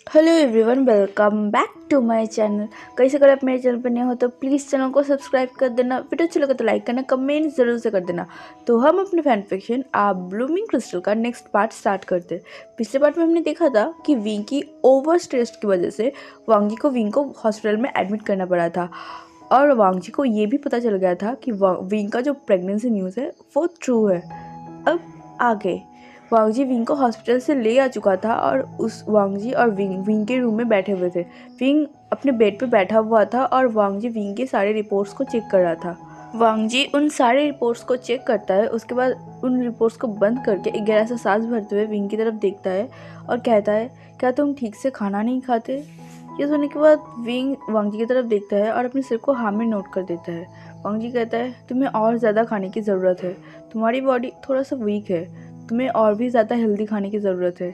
Hello everyone, welcome back to my channel. कैसे अगर आप मेरे चैनल पर नए हो तो प्लीज़ चैनल को सब्सक्राइब कर देना। वीडियो अच्छा लगे तो लाइक करना, कमेंट ज़रूर से कर देना। तो हम अपने फैन फिक्शन आ ब्लूमिंग क्रिस्टल का नेक्स्ट पार्ट स्टार्ट करते हैं। पिछले पार्ट में हमने देखा था कि विंग की ओवर स्ट्रेस की वजह से विंग को हॉस्पिटल में एडमिट करना पड़ा था और वांग जी को ये भी पता चल गया था कि विंग का जो प्रेगनेंसी न्यूज़ है वो ट्रू है। अब आगे वांग जी विंग को हॉस्पिटल से ले आ चुका था और उस वांग जी और विंग के रूम में बैठे हुए थे। विंग अपने बेड पे बैठा हुआ था और वांग जी विंग के सारे रिपोर्ट्स को चेक कर रहा था। वांग जी उन सारे रिपोर्ट्स को चेक करता है। उसके बाद उन रिपोर्ट्स को बंद करके एक गहरा सा सांस भरते हुए विंग की तरफ देखता है और कहता है, क्या तुम ठीक से खाना नहीं खाते? ये सुनने के बाद विंग वांग जी की तरफ देखता है और अपने सिर को हाँ में नोट कर देता है। वांग जी कहता है, तुम्हें और ज़्यादा खाने की ज़रूरत है। तुम्हारी बॉडी थोड़ा सा वीक है। तुम्हें और भी ज़्यादा हेल्दी खाने की ज़रूरत है।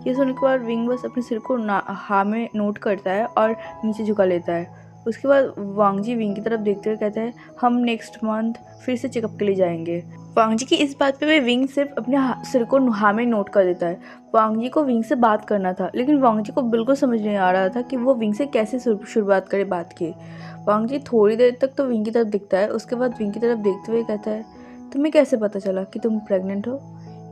ये सुनने के बाद विंग बस अपने सिर को हाँ में नोट करता है और नीचे झुका लेता है। उसके बाद वांग जी विंग की तरफ देखते हुए कहता है, हम नेक्स्ट मंथ फिर से चेकअप के लिए जाएंगे। वांग जी की इस बात पे विंग सिर्फ अपने सिर को हाँ में नोट कर देता है। वांग जी को विंग से बात करना था, लेकिन वांग जी को बिल्कुल समझ नहीं आ रहा था कि वो विंग से कैसे शुरुआत करे बात की। वांग जी थोड़ी देर तक तो विंग की तरफ दिखता है। उसके बाद विंग की तरफ देखते हुए कहता है, तुम्हें कैसे पता चला कि तुम प्रेग्नेंट हो?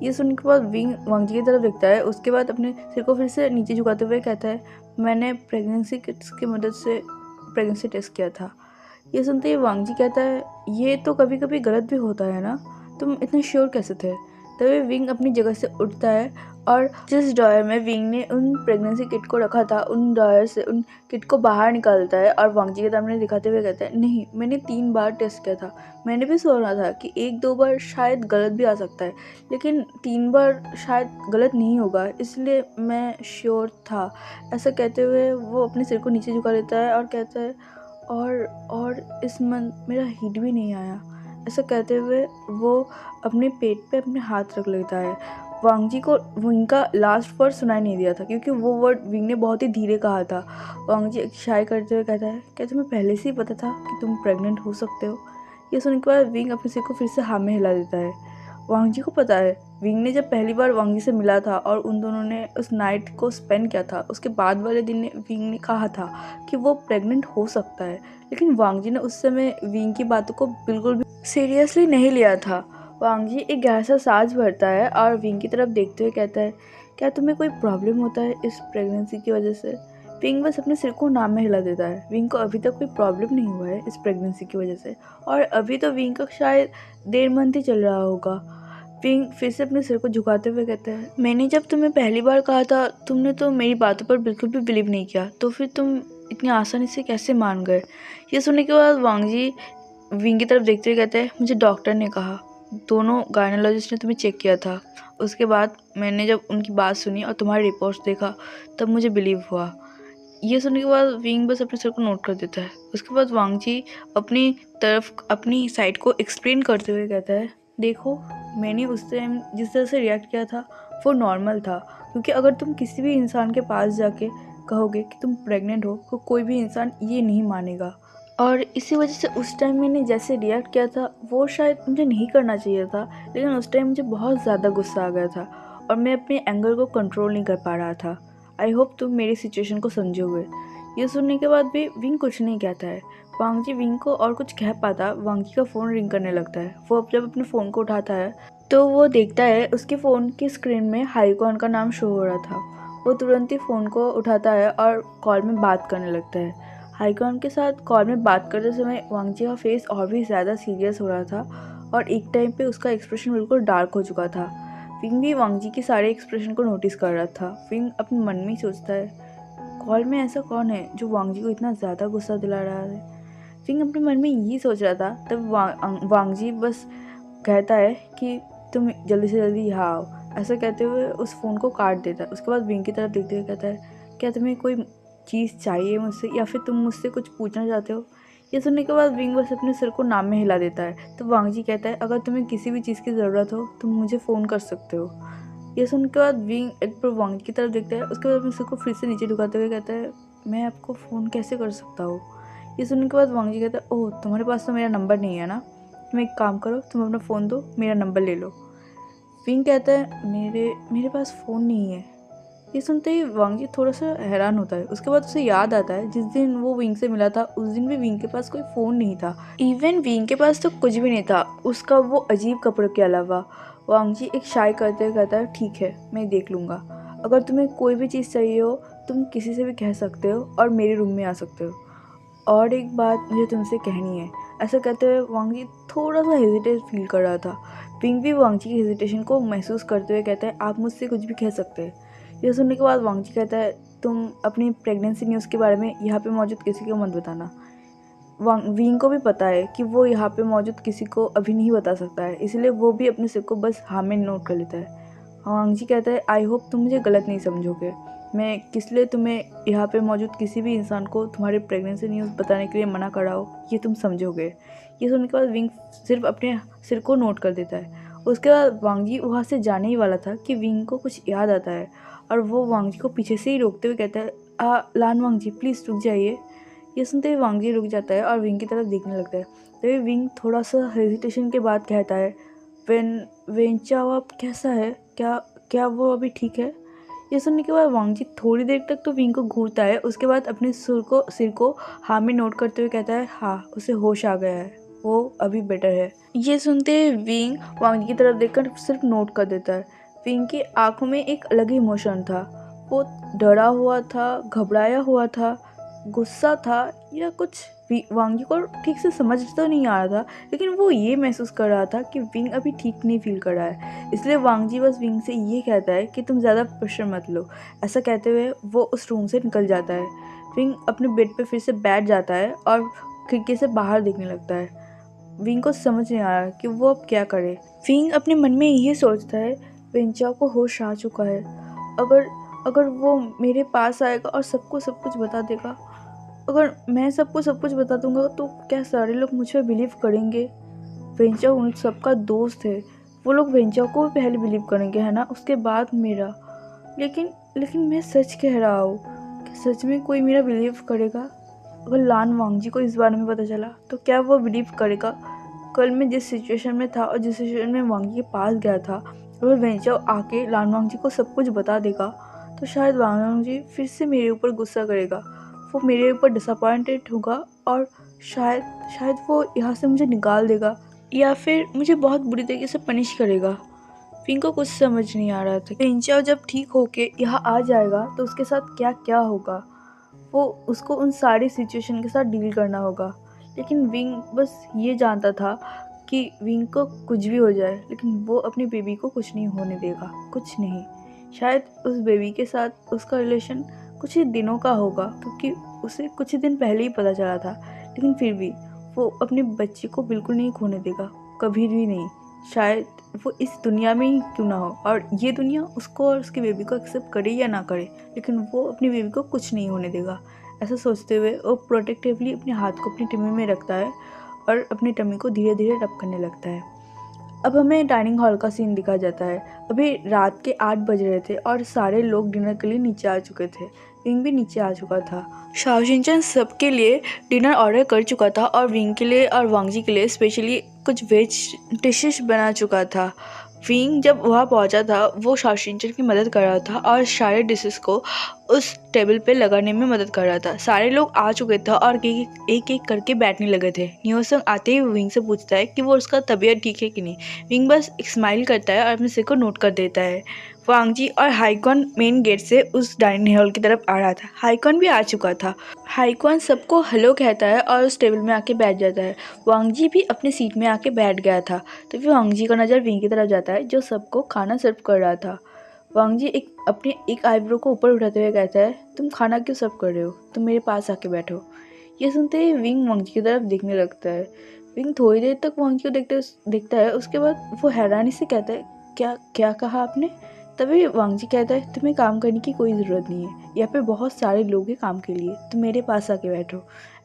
ये सुनने के बाद विंग वांग जी की तरफ देखता है। उसके बाद अपने सिर को फिर से नीचे झुकाते हुए कहता है, मैंने प्रेगनेंसी किट्स की मदद से प्रेगनेंसी टेस्ट किया था। ये सुनते ही वांग जी कहता है, ये तो कभी कभी गलत भी होता है ना, तुम इतने श्योर कैसे थे? तभी विंग अपनी जगह से उठता है और जिस ड्रॉयर में विंग ने उन प्रेगनेंसी किट को रखा था उन ड्रॉयर से उन किट को बाहर निकालता है और वांग जी के सामने दिखाते हुए कहता है, नहीं, मैंने 3 बार टेस्ट किया था। मैंने भी सोचा था कि 1-2 बार शायद गलत भी आ सकता है, लेकिन 3 बार शायद गलत नहीं होगा, इसलिए मैं श्योर था। ऐसा कहते हुए वो अपने सिर को नीचे झुका लेता है और कहता है, और इस मंथ मेरा हीट भी नहीं आया। ऐसा कहते हुए वो अपने पेट पे अपने हाथ रख लेता है। वांग जी को विंग का लास्ट वर्ड सुनाई नहीं दिया था क्योंकि वो वर्ड विंग ने बहुत ही धीरे कहा था। वांग जी शाय करते हुए कहता है, क्या तुम्हें पहले से ही पता था कि तुम प्रेग्नेंट हो सकते हो? ये सुनने के बाद विंग अपने सिर को फिर से हाँ में हिला देता है। वांग जी को पता है, विंग ने जब पहली बार वांग जी से मिला था और उन दोनों ने उस नाइट को स्पेंड किया था, उसके बाद वाले दिन विंग ने कहा था कि वो प्रेग्नेंट हो सकता है, लेकिन वांग जी ने उस समय विंग की बातों को बिल्कुल भी सीरियसली नहीं लिया था। वांग जी एक गहरा सा सांस भरता है और विंग की तरफ देखते हुए कहता है, क्या तुम्हें कोई प्रॉब्लम होता है इस प्रेगनेंसी की वजह से? विंग बस अपने सिर को नाम में हिला देता है। विंग को अभी तक कोई प्रॉब्लम नहीं हुआ है इस प्रेगनेंसी की वजह से, और अभी तो विंग का शायद 1.5 मंथ ही चल रहा होगा। विंग फिर से अपने सिर को झुकाते हुए कहता है, मैंने जब तुम्हें पहली बार कहा था तुमने तो मेरी बातों पर बिल्कुल भी बिलीव नहीं किया, तो फिर तुम इतनी आसानी से कैसे मान गए? ये सुनने के बाद वांग जी विंग की तरफ देखते हुए कहते हैं, मुझे डॉक्टर ने कहा, दोनों गायनोलॉजिस्ट ने तुम्हें चेक किया था। उसके बाद मैंने जब उनकी बात सुनी और तुम्हारे रिपोर्ट्स देखा तब मुझे बिलीव हुआ। ये सुनने के बाद विंग बस अपने सिर को नोट कर देता है। उसके बाद वांग जी अपनी तरफ अपनी साइड को एक्सप्लेन करते हुए कहता है, देखो, मैंने उस टाइम जिस तरह से रिएक्ट किया था वो नॉर्मल था, क्योंकि अगर तुम किसी भी इंसान के पास जाके कहोगे कि तुम प्रेग्नेंट हो तो कोई भी इंसान ये नहीं मानेगा, और इसी वजह से उस टाइम मैंने जैसे रिएक्ट किया था वो शायद मुझे नहीं करना चाहिए था, लेकिन उस टाइम मुझे बहुत ज़्यादा गुस्सा आ गया था और मैं अपने एंगर को कंट्रोल नहीं कर पा रहा था। आई होप तुम मेरी सिचुएशन को समझोगे। ये सुनने के बाद भी विंग कुछ नहीं कहता है। वांग जी विंग को और कुछ कह पाता, वांग जी का फ़ोन रिंग करने लगता है। वो जब अपने फ़ोन को उठाता है तो वो देखता है उसके फ़ोन की स्क्रीन में हाईकॉन का नाम शो हो रहा था। वो तुरंत ही फ़ोन को उठाता है और कॉल में बात करने लगता है। हाईकॉन के साथ कॉल में बात करते समय वांग जी का फेस और भी ज़्यादा सीरियस हो रहा था और एक टाइम पे उसका एक्सप्रेशन बिल्कुल डार्क हो चुका था। विंग भी वांग जी के सारे एक्सप्रेशन को नोटिस कर रहा था। विंग अपने मन में ही सोचता है, कॉल में ऐसा कौन है जो वांग जी को इतना ज़्यादा गुस्सा दिला रहा है? विंग अपने मन में यही सोच रहा था। तब वांग जी बस कहता है कि तुम जल्दी से जल्दी यहाँ आओ। ऐसा कहते हुए उस फ़ोन को काट देता है। उसके बाद विंग की तरफ देखते हुए कहता है, क्या तुम्हें कोई चीज़ चाहिए मुझसे, या फिर तुम मुझसे कुछ पूछना चाहते हो? ये सुनने के बाद विंग बस अपने सिर को नाम में हिला देता है। तो वांग जी कहता है, अगर तुम्हें किसी भी चीज़ की ज़रूरत हो तुम मुझे फ़ोन कर सकते हो। ये सुनने के बाद विंग एक बार वांग जी की तरफ देखता है। उसके बाद अपने सिर को फिर से नीचे झुकाते हुए कहता है, मैं आपको फ़ोन कैसे कर सकता हूँ? ये सुनने के बाद वांग जी कहता है, ओह, तुम्हारे पास तो मेरा नंबर नहीं है ना? तुम एक काम करो, तुम अपना फ़ोन दो, मेरा नंबर ले लो। विंग कहता है, मेरे पास फ़ोन नहीं है। ये सुनते ही वांग जी थोड़ा सा हैरान होता है। उसके बाद उसे याद आता है जिस दिन वो विंग से मिला था उस दिन भी विंग के पास कोई फ़ोन नहीं था, इवन विंग के पास तो कुछ भी नहीं था उसका वो अजीब कपड़ों के अलावा। वांग जी एक शाय करते हुए कहता है, ठीक है मैं देख लूँगा, अगर तुम्हें कोई भी चीज़ चाहिए हो तुम किसी से भी कह सकते हो और मेरे रूम में आ सकते हो, और एक बात मुझे तुमसे कहनी है। ऐसा कहते हुए वांग जी थोड़ा सा हेजिटेट फील कर रहा था। विंग भी वांग जी की हेजिटेशन को महसूस करते हुए कहता है, आप मुझसे कुछ भी कह सकते हैं। यह सुनने के बाद वांग जी कहता है, तुम अपनी प्रेगनेंसी न्यूज़ के बारे में यहाँ पे मौजूद किसी को मत बताना। विंग को भी पता है कि वो यहाँ पे मौजूद किसी को अभी नहीं बता सकता है, इसलिए वो भी अपने सिर को बस हाँ में नोट कर लेता है। वांग जी कहता है, आई होप तुम मुझे गलत नहीं समझोगे, मैं किस लिए तुम्हें यहाँ पे मौजूद किसी भी इंसान को तुम्हारे प्रेगनेंसी न्यूज़ बताने के लिए मना कर रहा हो ये तुम समझोगे। ये सुनने के बाद विंग सिर्फ अपने सिर को नोट कर देता है। उसके बाद वांग जी वहाँ से जाने ही वाला था कि विंग को कुछ याद आता है और वो वांग जी को पीछे से ही रोकते हुए कहता है, लान वांग जी प्लीज़ रुक जाइए। ये सुनते ही वांग जी रुक जाता है और विंग की तरफ देखने लगता है। तभी विंग थोड़ा सा हेजिटेशन के बाद कहता है, वेंचाओ अब कैसा है, क्या क्या वो अभी ठीक है। ये सुनने के बाद वांग जी थोड़ी देर तक तो विंग को घूरता है, उसके बाद अपने सिर को हाँ में नोट करते हुए कहता है, हाँ उसे होश आ गया है, वो अभी बेटर है। ये सुनते विंग वांग जी की तरफ देखकर सिर्फ नोट कर देता है। विंग की आंखों में एक अलग ही इमोशन था, वो डरा हुआ था, घबराया हुआ था, गुस्सा था या कुछ वांग जी को ठीक से समझ तो नहीं आ रहा था, लेकिन वो ये महसूस कर रहा था कि विंग अभी ठीक नहीं फील कर रहा है। इसलिए वांग जी बस विंग से ये कहता है कि तुम ज़्यादा प्रेशर मत लो। ऐसा कहते हुए वो उस रूम से निकल जाता है। विंग अपने बेड पे फिर से बैठ जाता है और खिड़की से बाहर देखने लगता है। विंग को समझ नहीं आ रहा कि वो अब क्या करे। विंग अपने मन में ये सोचता है, वेंचाओ को होश आ चुका है, अगर अगर वो मेरे पास आएगा और सबको सब कुछ बता देगा, अगर मैं सबको सब कुछ बता दूंगा तो क्या सारे लोग मुझ पर बिलीव करेंगे। वेंचाओ उन सबका दोस्त है, वो लोग वेंचाओ को भी पहले बिलीव करेंगे है ना, उसके बाद मेरा। लेकिन लेकिन मैं सच कह रहा हूँ, कि सच में कोई मेरा बिलीव करेगा। अगर लान वांग जी को इस बारे में पता चला तो क्या वो बिलीव करेगा। कल मैं जिस सिचुएशन में था और जिस सिचुएशन में वांग जी के पास गया था, अगर वेंचाओ आके लान वांग जी को सब कुछ बता देगा तो शायद वांग जी फिर से मेरे ऊपर गुस्सा करेगा, वो मेरे ऊपर डिसअपॉइंटेड होगा और शायद वो यहाँ से मुझे निकाल देगा या फिर मुझे बहुत बुरी तरीके से पनिश करेगा। विंग को कुछ समझ नहीं आ रहा था। वेंचाओ जब ठीक होके यहाँ आ जाएगा तो उसके साथ क्या क्या होगा, वो उसको उन सारी सिचुएशन के साथ डील करना होगा। लेकिन विंग बस ये जानता था कि विंग को कुछ भी हो जाए लेकिन वो अपनी बेबी को कुछ नहीं होने देगा, कुछ नहीं। शायद उस बेबी के साथ उसका रिलेशन कुछ ही दिनों का होगा क्योंकि उसे कुछ ही दिन पहले ही पता चला था, लेकिन फिर भी वो अपने बच्चे को बिल्कुल नहीं खोने देगा, कभी भी नहीं। शायद वो इस दुनिया में ही क्यों ना हो और ये दुनिया उसको और उसकी बेबी को एक्सेप्ट करे या ना करे, लेकिन वो अपनी बेबी को कुछ नहीं होने देगा। ऐसा सोचते हुए वो प्रोटेक्टिवली अपने हाथ को अपनी टमी में रखता है और अपनी टमी को धीरे धीरे रब करने लगता है। अब हमें डाइनिंग हॉल का सीन दिखाया जाता है। अभी रात के 8 बज रहे थे और सारे लोग डिनर के लिए नीचे आ चुके थे। विंग भी नीचे आ चुका था। शाओ शिनचैन सबके लिए डिनर ऑर्डर कर चुका था और विंग के लिए और वांग जी के लिए स्पेशली कुछ वेज डिशेस बना चुका था। विंग जब वहाँ पहुँचा था वो शाओ शिनचैन की मदद कर रहा था और सारे डिशेस को उस टेबल पे लगाने में मदद कर रहा था। सारे लोग आ चुके थे और एक एक करके बैठने लगे थे। न्योसंग आते ही विंग से पूछता है कि वो उसका तबीयत ठीक है कि नहीं। विंग बस एक स्माइल करता है और अपने सिर को नोट कर देता है। वांग जी और हाईकॉन मेन गेट से उस डाइनिंग हॉल की तरफ आ रहा था। हाईकॉन भी आ चुका था। हाईकॉन सबको हेलो कहता है और उस टेबल में आके बैठ जाता है। वांग जी भी अपनी सीट में आके बैठ गया था। तो फिर वांग जी का नज़र विंग की तरफ जाता है जो सबको खाना सर्व कर रहा था। वांग जी अपने एक आईब्रो को ऊपर उठाते हुए कहता है, तुम खाना क्यों सर्व कर रहे हो, तुम मेरे पास आके बैठो। ये सुनते ही विंग वांग जी की तरफ देखने लगता है। विंग थोड़ी देर तक वांग जी को देखता है, उसके बाद वो हैरानी से कहता है, क्या क्या कहा आपने। तभी वांग जी कहता है, तुम्हें काम करने की कोई ज़रूरत नहीं है, यहाँ पे बहुत सारे लोग हैं काम के लिए, तुम मेरे पास आके बैठो।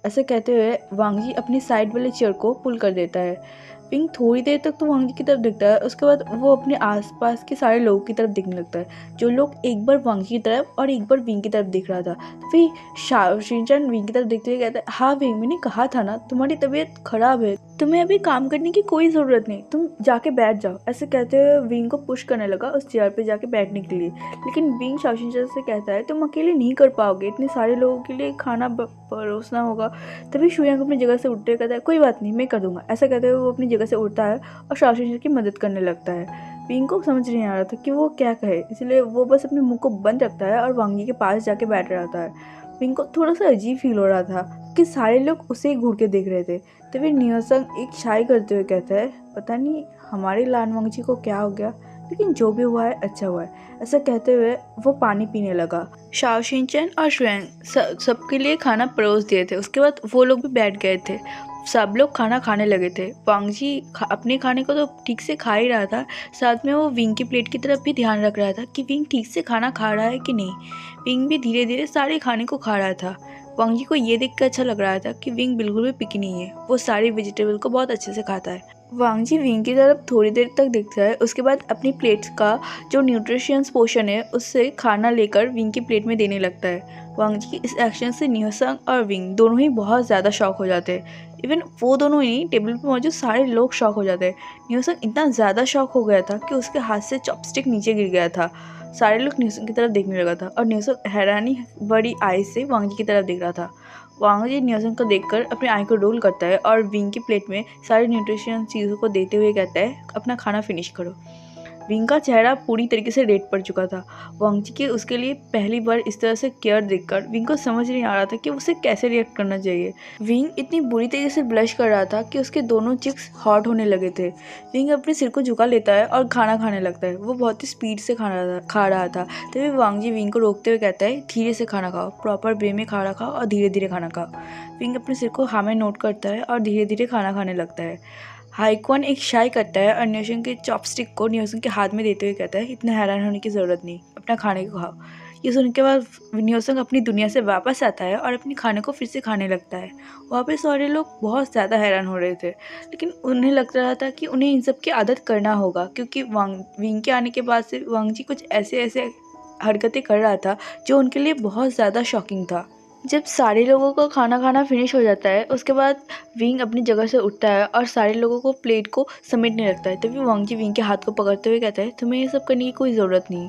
ऐसा कहते हुए वांग जी अपनी साइड वाले चेयर को पुल कर देता है। विंग थोड़ी देर तक तो वांग जी की तरफ देखता है, उसके बाद वो अपने आसपास के सारे लोगों की तरफ देखने लगता है। जो लोग एक बार वांग जी की तरफ और एक बार विंग की तरफ देख रहा था। फिर शाओ शिनचैन विंग की तरफ देखते हुए कहता है, हाँ विंग, मैंने कहा था ना तुम्हारी तबीयत खराब है, तुम्हें अभी काम करने की कोई ज़रूरत नहीं, तुम जाके बैठ जाओ। ऐसे कहते हुए विंग को पुश करने लगा उस चेयर पे जाके बैठने के लिए। लेकिन विंग शाओशिन से कहता है तुम अकेले नहीं कर पाओगे, इतने सारे लोगों के लिए खाना परोसना होगा। तभी शुयांग अपनी जगह से उठते कहता है कोई बात नहीं, मैं कर दूंगा। ऐसा कहते हुए वो अपनी जगह से उठता है और शाओशिन की मदद करने लगता है। विंग को समझ नहीं आ रहा था कि वो क्या कहे, इसलिए वो बस अपने मुंह को बंद रखता है और वांग जी के पास जाके बैठ रहता है। विंग को थोड़ा सा अजीब फील हो रहा था कि सारे लोग उसे ही घूर के देख रहे थे। तभी नियोसंग एक शाई करते हुए कहता है पता नहीं हमारे लानवांग जी को क्या हो गया, लेकिन जो भी हुआ है अच्छा हुआ है। ऐसा कहते हुए वो पानी पीने लगा। शाओ शिनचैन और शुयांग सबके लिए खाना परोस दिए थे। उसके बाद वो लोग भी बैठ गए थे। सब लोग खाना खाने लगे थे। वांग जी अपने खाने को तो ठीक से खा ही रहा था, साथ में वो विंग की प्लेट की तरफ भी ध्यान रख रहा था कि विंग ठीक से खाना खा रहा है कि नहीं। विंग भी धीरे धीरे सारे खाने को खा रहा था। वांग जी को ये देख कर अच्छा लग रहा था कि विंग बिल्कुल भी पिकी नहीं है, वो सारी वेजिटेबल को बहुत अच्छे से खाता है। वांग जी विंग की तरफ थोड़ी देर तक देखता है, उसके बाद अपनी प्लेट का जो न्यूट्रिशियंस पोर्शन है उससे खाना लेकर विंग की प्लेट में देने लगता है। वांग जी की इस एक्शन से नियोसंग और विंग दोनों ही बहुत ज़्यादा शॉक हो जाते हैं। इवन वो दोनों ही नहीं, टेबल पर मौजूद सारे लोग शॉक हो जाते हैं। नियोसंग इतना ज़्यादा शॉक हो गया था कि उसके हाथ से चॉपस्टिक नीचे गिर गया था। सारे लोग न्यूसन की तरफ देखने लगा था और न्यूसन हैरानी बड़ी आई से वांग जी की तरफ देख रहा था। वांग जी न्यूसन को देखकर अपने आई को रोल करता है और विंग की प्लेट में सारी न्यूट्रिशन चीज़ों को देते हुए कहता है अपना खाना फिनिश करो। विंग का चेहरा पूरी तरीके से रेड पड़ चुका था। वांग जी के उसके लिए पहली बार इस तरह से केयर देखकर विंग को समझ नहीं आ रहा था कि उसे कैसे रिएक्ट करना चाहिए। विंग इतनी बुरी तरीके से ब्लश कर रहा था कि उसके दोनों चिक्स हॉट होने लगे थे। विंग अपने सिर को झुका लेता है और खाना खाने लगता है। वो बहुत ही स्पीड से खा रहा था। तभी वांग जी विंग को रोकते हुए कहता है धीरे से खाना खाओ, प्रॉपर वे में खाना खाओ और धीरे धीरे खाना खाओ। विंग अपने सिर को हाँ में नोट करता है और धीरे धीरे खाना खाने लगता है। हाईक्वान एक शाई करता है और न्योसन के चॉपस्टिक को न्योसन के हाथ में देते हुए कहता है इतना हैरान होने की ज़रूरत नहीं, अपना खाने को खाओ। ये सुनने के बाद न्योसन अपनी दुनिया से वापस आता है और अपने खाने को फिर से खाने लगता है। वहाँ पे सारे लोग बहुत ज़्यादा हैरान हो रहे थे, लेकिन उन्हें लग रहा था कि उन्हें इन सब की आदत करना होगा, क्योंकि विंग के आने के बाद से वांग जी कुछ ऐसे ऐसे हरकतें कर रहा था जो उनके लिए बहुत ज़्यादा शॉकिंग था। जब सारे लोगों का खाना खाना फिनिश हो जाता है, उसके बाद विंग अपनी जगह से उठता है और सारे लोगों को प्लेट को समेटने लगता है। तभी वांग जी विंग के हाथ को पकड़ते हुए कहता है तुम्हें ये सब करने की कोई ज़रूरत नहीं।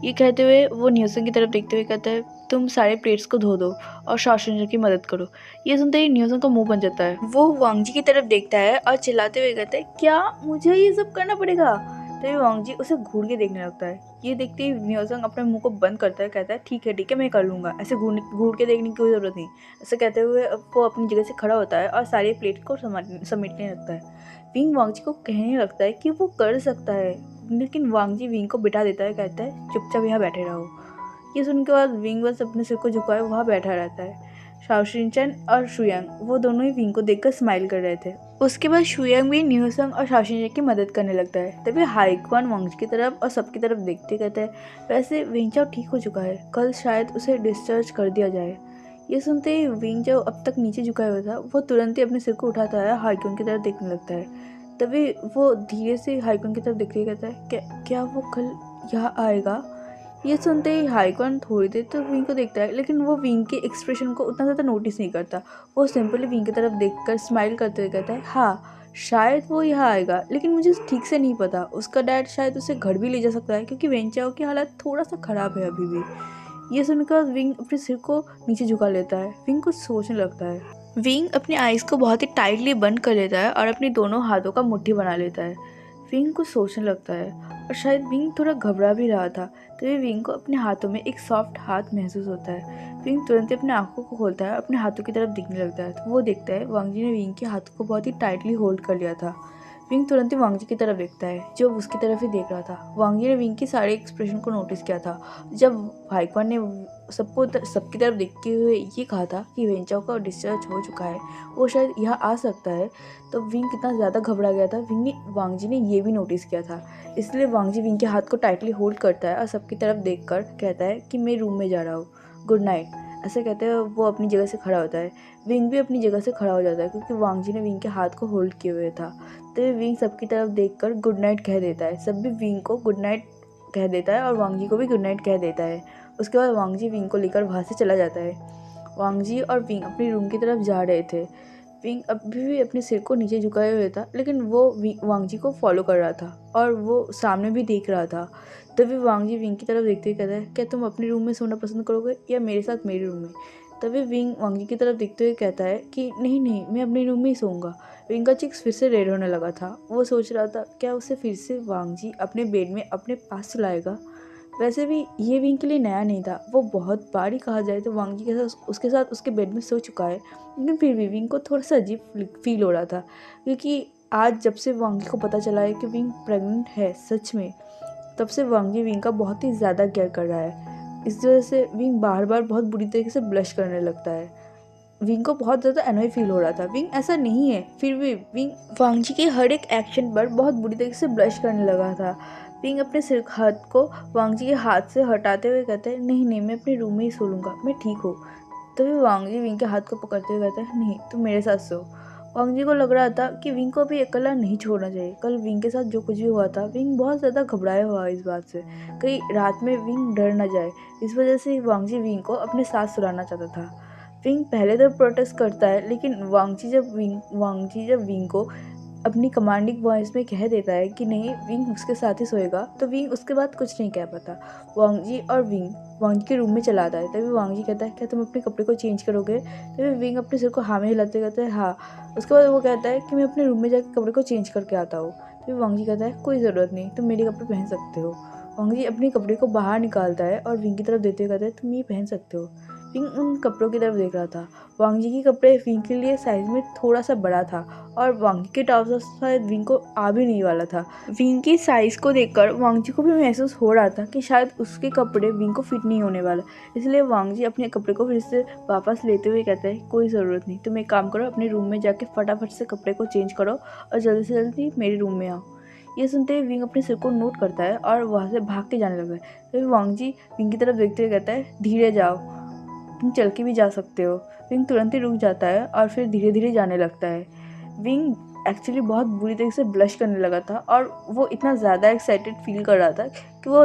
ये कहते हुए वो न्योसन की तरफ देखते हुए कहता है तुम सारे प्लेट्स को धो दो और शाओशिन की मदद करो। ये सुनते ही न्योसन का मुंह बन जाता है। वो वांग जी की तरफ देखता है और चिल्लाते हुए कहता है क्या मुझे ये सब करना पड़ेगा। तभी वांग जी उसे घूर के देखने लगता है। ये देखते ही न्योसन अपने मुंह को बंद करता है, कहता है ठीक है मैं कर लूँगा, ऐसे घूर के देखने की कोई ज़रूरत नहीं। ऐसे कहते हुए वो अपनी जगह से खड़ा होता है और सारी प्लेट को समेटने लगता है। विंग वांग जी को कहने लगता है कि वो कर सकता है, लेकिन वांग जी विंग को बिठा देता है, कहता है चुपचाप यहाँ बैठे रहो। ये सुनने के बाद विंग बस अपने सिर को झुकाए वहाँ बैठा रहता है। शाओ शिनचैन और शुयांग वो दोनों ही विंग को देखकर स्माइल कर रहे थे। उसके बाद शुयांग भी न्योसंग और शाओ शिनचैन की मदद करने लगता है। तभी हाईक्वान वांग की तरफ और सबकी तरफ देखते कहते हैं वैसे विंग ठीक हो चुका है, कल शायद उसे डिस्चार्ज कर दिया जाए। ये सुनते ही विंग अब तक नीचे झुकाया हुआ था, वो तुरंत ही अपने सिर को उठाता है, हाईक्वान की तरफ देखने लगता है। तभी वो धीरे से हाईक्वान की तरफ देखते कहता है क्या वो कल यहाँ आएगा। ये सुनते ही हाईक्वान थोड़ी देर तक विंग को देखता है, लेकिन वो विंग के एक्सप्रेशन को उतना ज़्यादा नोटिस नहीं करता। वो सिंपली विंग की तरफ देखकर स्माइल करते हुए कहता है हाँ शायद वो यहाँ आएगा, लेकिन मुझे ठीक से नहीं पता, उसका डैड शायद उसे घर भी ले जा सकता है क्योंकि वेंचाओ की हालत थोड़ा सा ख़राब है अभी भी। ये सुनकर विंग अपने सिर को नीचे झुका लेता है। विंग कुछ सोचने लगता है। विंग अपने आइज़ को बहुत ही टाइटली बंद कर लेता है और अपने दोनों हाथों का मुट्ठी बना लेता है। विंग कुछ सोचने लगता है और शायद विंग थोड़ा घबरा भी रहा था। तभी विंग को अपने हाथों में एक सॉफ्ट हाथ महसूस होता है। विंग तुरंत अपने आंखों को खोलता है, अपने हाथों की तरफ देखने लगता है तो वो देखता है वांग जी ने विंग के हाथों को बहुत ही टाइटली होल्ड कर लिया था। विंग तुरंत ही वांग जी की तरफ देखता है जो उसकी तरफ ही देख रहा था। वांग जी ने विंग के सारे एक्सप्रेशन को नोटिस किया था। जब हाईक्वान ने सबकी तरफ देखते हुए ये कहा था कि वेंचाओ का डिस्चार्ज हो चुका है, वो शायद यहाँ आ सकता है, तो विंग कितना ज़्यादा घबरा गया था। वांग जी ने ये भी नोटिस किया था, इसलिए वांग जी विंग के हाथ को टाइटली होल्ड करता है और सबकी तरफ देखकर कहता है कि मैं रूम में जा रहा हूँ, गुड नाइट। ऐसे कहते हुए वो अपनी जगह से खड़ा होता है। विंग भी अपनी जगह से खड़ा हो जाता है क्योंकि वांग जी ने विंग के हाथ को होल्ड किए हुए था। तो विंग सबकी तरफ देखकर गुड नाइट कह देता है। सब भी विंग को गुड नाइट कह देता है और वांग जी को भी गुड नाइट कह देता है। उसके बाद वांग जी विंग को लेकर वहाँ से चला जाता है। वांग जी और विंग अपनी रूम की तरफ जा रहे थे। विंग अभी भी अपने सिर को नीचे झुकाए हुए था, लेकिन वो वांग जी को फॉलो कर रहा था और वो सामने भी देख रहा था। तभी वांग जी विंग की तरफ देखते हुए कहता है, क्या तुम अपने रूम में सोना पसंद करोगे या मेरे साथ मेरे रूम में? तभी विंग वांग जी की तरफ देखते हुए कहता है कि नहीं नहीं, मैं अपने रूम में ही सोऊंगा। विंग का चिक्स फिर से रेड होने लगा था। वो सोच रहा था क्या उसे फिर से वांग जी अपने बेड में अपने पास सुलाएगा। वैसे भी ये विंग के लिए नया नहीं था, वो बहुत बार ही कहा जाए तो वांग जी के साथ उसके बेड में सो चुका है। लेकिन फिर भी विंग को थोड़ा सा अजीब फील हो रहा था, क्योंकि आज जब से वांग जी को पता चला है कि विंग प्रेग्नेंट है सच में, तब से वांग जी विंग का बहुत ही ज़्यादा केयर कर रहा है। इस वजह से विंग बार बार बहुत बुरी तरीके से ब्लश करने लगता है। विंग को बहुत ज़्यादा एनॉय फील हो रहा था। विंग ऐसा नहीं है, फिर भी विंग वांग जी के हर एक एक्शन पर बहुत बुरी तरीके से ब्लश करने लगा था। विंग अपने सिर हाथ को वांग जी के हाथ से हटाते हुए कहते हैं, नहीं नहीं, मैं अपने रूम में ही सो लूँगा, मैं ठीक हूँ। तभी वांग जी विंग के हाथ को पकड़ते हुए कहते हैं, नहीं तुम मेरे साथ सो। वांग जी को लग रहा था कि विंग को अभी अकेला नहीं छोड़ना चाहिए। कल विंग के साथ जो कुछ भी हुआ था, विंग बहुत ज़्यादा घबराया हुआ इस बात से, कहीं रात में विंग डर ना जाए। इस वजह से वांग जी विंग को अपने साथ सुलाना चाहता था। विंग पहले तो प्रोटेस्ट करता है, लेकिन वांग जी जब विंग को अपनी कमांडिंग वॉइस में कह देता है कि नहीं, विंग उसके साथ ही सोएगा, तो विंग उसके बाद कुछ नहीं कह पाता। वांग जी और विंग वांग जी के रूम में चला आता है। तभी वांग जी कहता है, क्या तुम अपने कपड़े को चेंज करोगे? तभी विंग अपने सिर को हाँ में हिलाते कहते हैं हाँ। उसके बाद वो कहता है कि मैं अपने रूम में जाकर कपड़े को चेंज करके आता हूँ। तभी वांग जी कहता है, कोई ज़रूरत नहीं, तुम मेरे कपड़े पहन सकते हो। वांग जी अपने कपड़े को बाहर निकालता है और विंग की तरफ देते हुए कहता है, तुम ये पहन सकते हो। विंग उन कपड़ों की तरफ देख रहा था। वांग जी के कपड़े विंग के लिए साइज में थोड़ा सा बड़ा था और वांग जी के ट्राउजर शायद विंग को आ भी नहीं वाला था। विंग की साइज को देखकर वांग जी को भी महसूस हो रहा था कि शायद उसके कपड़े विंग को फिट नहीं होने वाला। इसलिए वांग जी अपने कपड़े को फिर से वापस लेते हुए कहते हैं, कोई ज़रूरत नहीं, तुम एक काम करो, अपने रूम में जाके फटाफट से कपड़े को चेंज करो और जल्दी से जल्दी मेरे रूम में आओ। ये सुनते ही विंग अपने सिर को नोट करता है और वहाँ से भाग के जाने लगता है। तभी वांग जी विंग की तरफ देखते हुए कहता है, धीरे जाओ, तुम चल के भी जा सकते हो। विंग तुरंत ही रुक जाता है और फिर धीरे धीरे जाने लगता है। विंग एक्चुअली बहुत बुरी तरीके से ब्लश करने लगा था और वो इतना ज़्यादा एक्साइटेड फील कर रहा था कि वो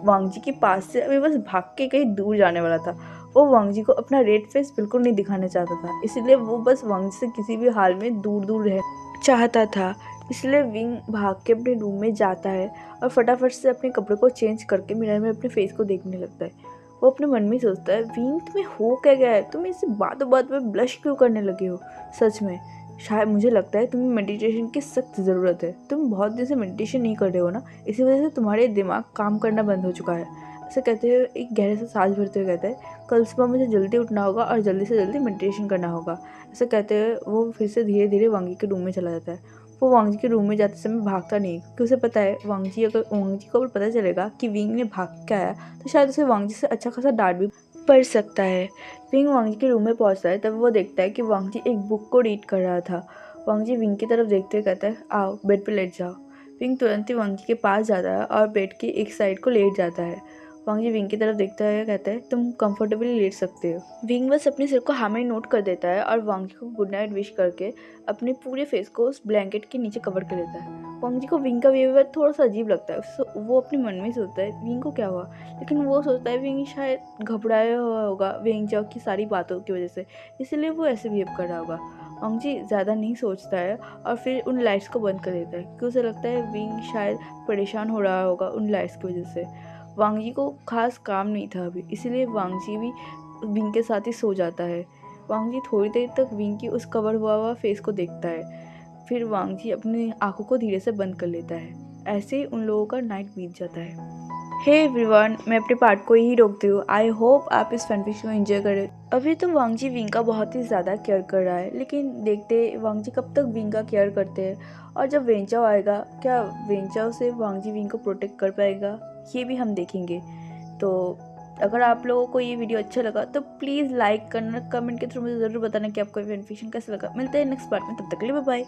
वांग जी के पास से अभी बस भाग के कहीं दूर जाने वाला था। वो वांग जी को अपना रेड फेस बिल्कुल नहीं दिखाना चाहता था, इसलिए वो बस वांग जी से किसी भी हाल में दूर दूर रह चाहता था। इसलिए विंग भाग के अपने रूम में जाता है और फटाफट से अपने कपड़े को चेंज करके मिरर में अपने फेस को देखने लगता है। वो अपने मन में सोचता है, विंग तुम्हें हो क्या गया है, तुम इसे बातों बात में ब्लश क्यों करने लगे हो? सच में शायद मुझे लगता है तुम्हें मेडिटेशन की सख्त ज़रूरत है। तुम बहुत दिन से मेडिटेशन नहीं कर रहे हो ना, इसी वजह से तुम्हारे दिमाग काम करना बंद हो चुका है। ऐसे कहते हुए एक गहरे से सांस भरते हुए कहता है, कल सुबह मुझे जल्दी उठना होगा और जल्दी से जल्दी मेडिटेशन करना होगा। ऐसे कहते हुए वो फिर से धीरे धीरे वांगी के रूम में चला जाता है। वो वांग जी के रूम में जाते समय भागता नहीं, क्योंकि उसे पता है वांग जी को अगर पता चलेगा कि विंग ने भाग के आया तो शायद उसे वांग जी से अच्छा खासा डांट भी पड़ सकता है। विंग वांग जी के रूम में पहुंचता है, तब वो देखता है कि वांग जी एक बुक को रीड कर रहा था। वांग जी विंग की तरफ देखते हुए कहता है, आओ बेड पर लेट जाओ। विंग तुरंत ही वांग जी के पास जाता है और बेड की एक साइड को लेट जाता है। वांग जी विंग की तरफ देखता है, कहता है, तुम कंफर्टेबली लेट सकते हो। विंग बस अपने सिर को हाँ में नोट कर देता है और वांग जी को गुड नाइट विश करके अपने पूरे फेस को उस ब्लैंकेट के नीचे कवर कर लेता है। वांग जी को विंग का बिहेवियर थोड़ा सा अजीब लगता है। वो अपने मन में सोचता है विंग को क्या हुआ, लेकिन वो सोचता है विंग शायद घबराया हुआ होगा वेंग जाओ की सारी बातों की वजह से, इसलिए वो ऐसे बिहेव कर रहा होगा। वांग जी ज़्यादा नहीं सोचता है और फिर उन लाइट्स को बंद कर देता है, क्योंकि उसे लगता है विंग शायद परेशान हो रहा होगा उन लाइट्स की वजह से। वांग जी को खास काम नहीं था अभी, इसलिए वांग जी भी विंग के साथ ही सो जाता है। वांग जी थोड़ी देर तक विंग की उस कवर हुआ फेस को देखता है, फिर वांग जी अपनी आंखों को धीरे से बंद कर लेता है। ऐसे ही उन लोगों का नाइट बीत जाता है। हे एवरीवन, मैं अपने पार्ट को यही रोकती हूँ। आई होप आप इस फैनफिक्शन को एंजॉय करें। अभी तो वांग जी विंग का बहुत ही ज़्यादा केयर कर रहा है, लेकिन देखते वांग जी कब तक विंग का केयर करते हैं और जब वेंचाओ आएगा, क्या वेंचाओ से वांग जी विंग को प्रोटेक्ट कर पाएगा, ये भी हम देखेंगे। तो अगर आप लोगों को ये वीडियो अच्छा लगा तो प्लीज़ लाइक करना, कमेंट के थ्रू मुझे ज़रूर बताना कि आपको फैनफिक्शन कैसा लगा। मिलते हैं नेक्स्ट पार्ट में, तब तक के लिए बाय बाय।